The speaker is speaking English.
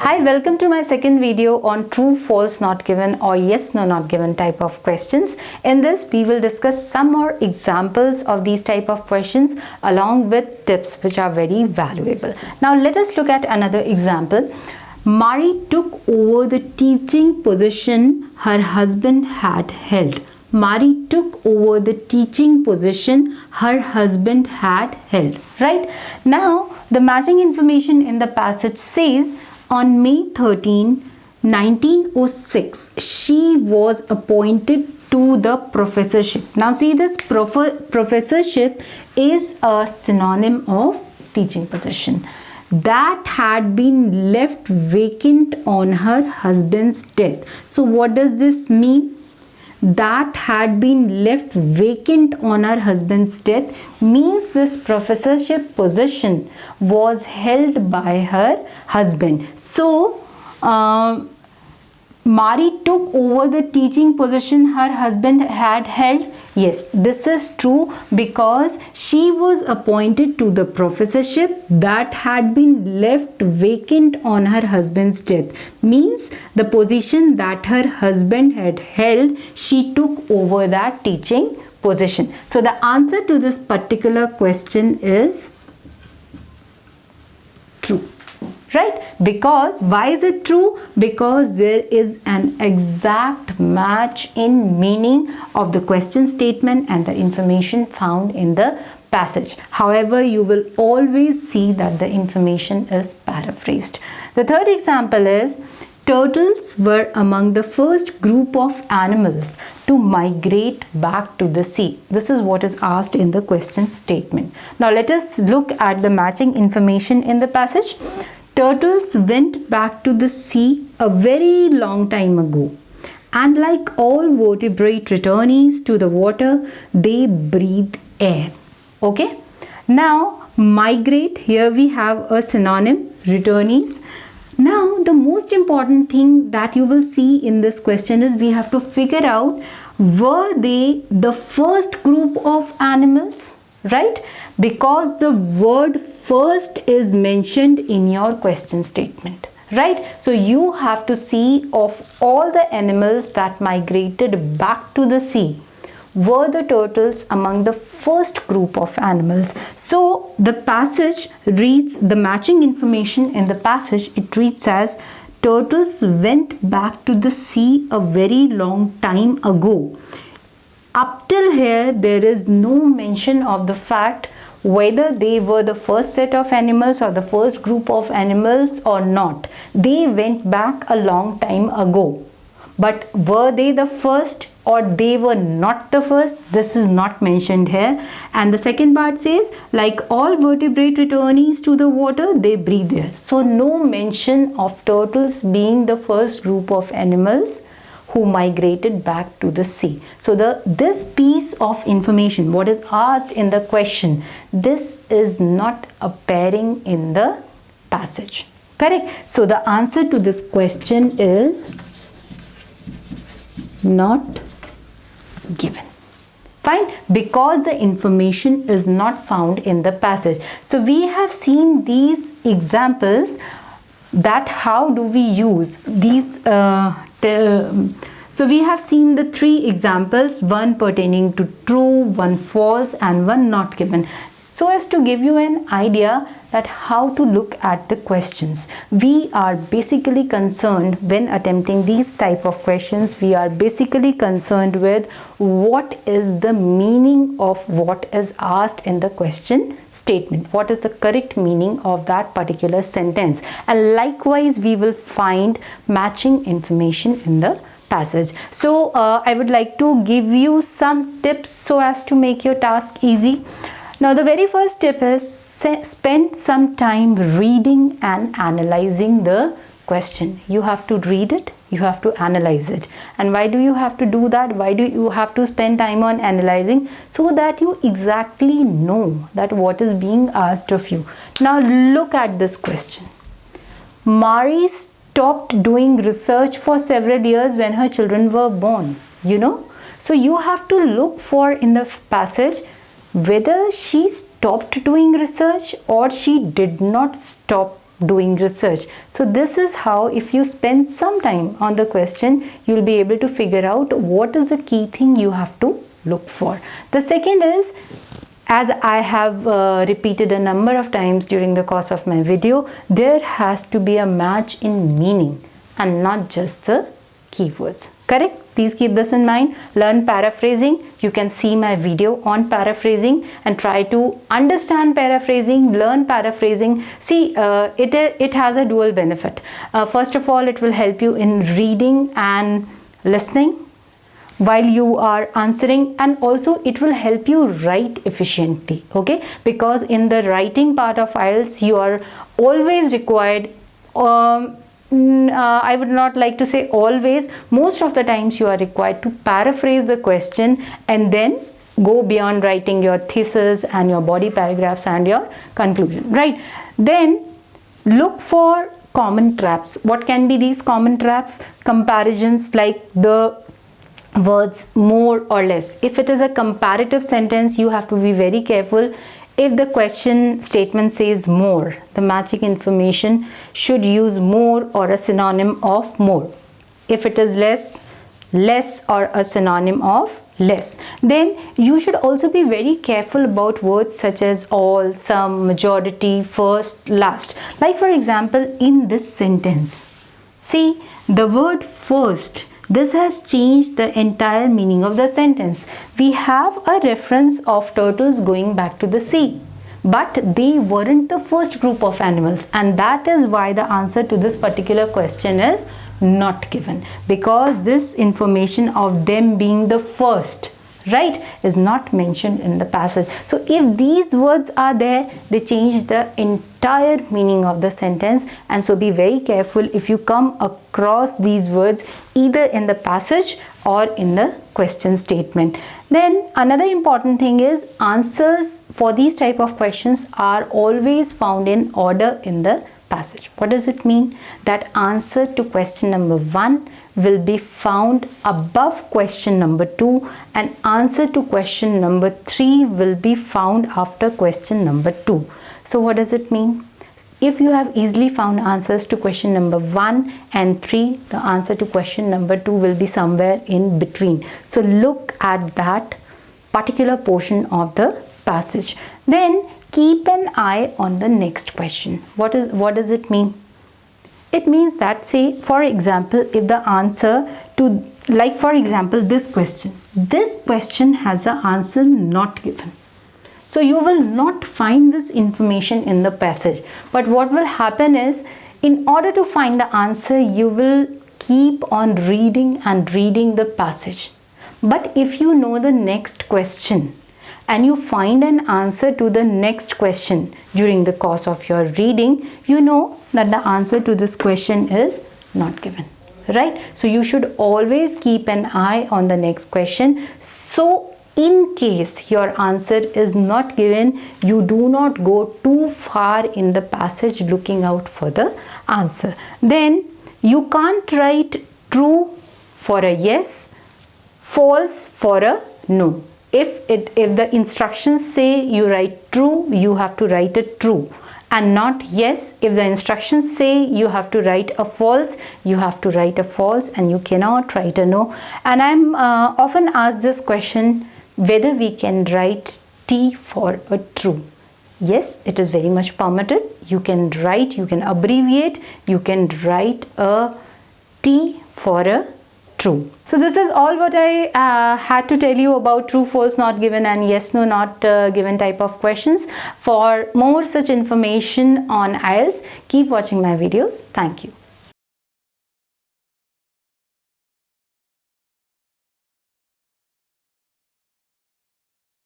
Hi, welcome to my second video on true, false, not given or yes, no, not given type of questions. In this, we will discuss some more examples of these type of questions along with tips which are very valuable. Now, let us look at another example. Mari took over the teaching position her husband had held. Mari took over the teaching position her husband had held. Right? Now, the matching information in the passage says, on May 13, 1906, she was appointed to the professorship. Now see, this professorship is a synonym of teaching position that had been left vacant on her husband's death. So what does this mean? That had been left vacant on her husband's death means this professorship position was held by her husband. So, Mari took over the teaching position her husband had held. Yes, this is true because she was appointed to the professorship that had been left vacant on her husband's death. Means the position that her husband had held, she took over that teaching position. So the answer to this particular question is true. Right? Because, why is it true? Because there is an exact match in meaning of the question statement and the information found in the passage. However, you will always see that the information is paraphrased. The third example is, turtles were among the first group of animals to migrate back to the sea. This is what is asked in the question statement. Now, let us look at the matching information in the passage. Turtles went back to the sea a very long time ago, and like all vertebrate returnees to the water, they breathe air. Okay? Now, migrate, here we have a synonym, returnees. Now, the most important thing that you will see in this question is we have to figure out, were they the first group of animals? Right? Because the word first is mentioned in your question statement. Right? So you have to see, of all the animals that migrated back to the sea, were the turtles among the first group of animals. So the passage reads, the matching information in the passage, it reads as, turtles went back to the sea a very long time ago. Up till here, there is no mention of the fact whether they were the first set of animals or the first group of animals or not. They went back a long time ago. But were they the first or they were not the first? This is not mentioned here. And the second part says, like all vertebrate returnees to the water, they breathe air. So no mention of turtles being the first group of animals who migrated back to the sea. So this piece of information, what is asked in the question, this is not appearing in the passage. Correct? So the answer to this question is not given. Fine? Because the information is not found in the passage. So we have seen these examples, that how do we use these so we have seen the three examples, one pertaining to true, one false and one not given, so as to give you an idea that how to look at the questions. We are basically concerned when attempting these type of questions, we are basically concerned with what is the meaning of what is asked in the question statement. What is the correct meaning of that particular sentence? And likewise, we will find matching information in the passage. So, I would like to give you some tips so as to make your task easy. Now, the very first tip is spend some time reading and analyzing the question. You have to read it, you have to analyze it. And why do you have to do that? Why do you have to spend time on analyzing? So that you exactly know that what is being asked of you. Now, look at this question. Mari stopped doing research for several years when her children were born. You know? So, you have to look for in the passage whether she stopped doing research or she did not stop doing research. So this is how, if you spend some time on the question, you'll be able to figure out what is the key thing you have to look for. The second is, as I have repeated a number of times during the course of my video, there has to be a match in meaning and not just the keywords. Correct? Please keep this in mind. Learn paraphrasing. You can see my video on paraphrasing and try to understand paraphrasing, learn paraphrasing. See, it has a dual benefit. First of all, it will help you in reading and listening while you are answering, and also it will help you write efficiently, okay? Because in the writing part of IELTS, you are always required, I would not like to say always, most of the times you are required to paraphrase the question and then go beyond writing your thesis and your body paragraphs and your conclusion, right? Then look for common traps. What can be these common traps? Comparisons like the words more or less. If it is a comparative sentence, you have to be very careful. If the question statement says more, the matching information should use more or a synonym of more. If it is less, less or a synonym of less. Then you should also be very careful about words such as all, some, majority, first, last. Like for example, in this sentence, see the word first. This has changed the entire meaning of the sentence. We have a reference of turtles going back to the sea, but they weren't the first group of animals, and that is why the answer to this particular question is not given, because this information of them being the first, right, is not mentioned in the passage. So if these words are there, they change the entire meaning of the sentence, and so be very careful if you come across these words either in the passage or in the question statement. Then another important thing is, answers for these type of questions are always found in order in the passage. What does it mean? That answer to question number 1 will be found above question number 2, and answer to question number 3 will be found after question number 2. So what does it mean? If you have easily found answers to question number 1 and 3, the answer to question number 2 will be somewhere in between. So look at that particular portion of the passage. Then keep an eye on the next question. What does it mean? It means that, say for example, if the answer to, like for example, this question has an answer not given. So you will not find this information in the passage. But what will happen is, in order to find the answer, you will keep on reading and reading the passage. But if you know the next question and you find an answer to the next question during the course of your reading, you know that the answer to this question is not given, right? So you should always keep an eye on the next question. So in case your answer is not given, you do not go too far in the passage looking out for the answer. Then you can't write true for a yes, false for a no. If the instructions say you write true, you have to write a true and not yes. If the instructions say you have to write a false, you have to write a false, and you cannot write a no. And I'm often asked this question, whether we can write T for a true. Yes, it is very much permitted. You can write, you can abbreviate, you can write a T for a true. So this is all what I had to tell you about true, false, not given and yes, no, not given type of questions. For more such information on IELTS, keep watching my videos. Thank you.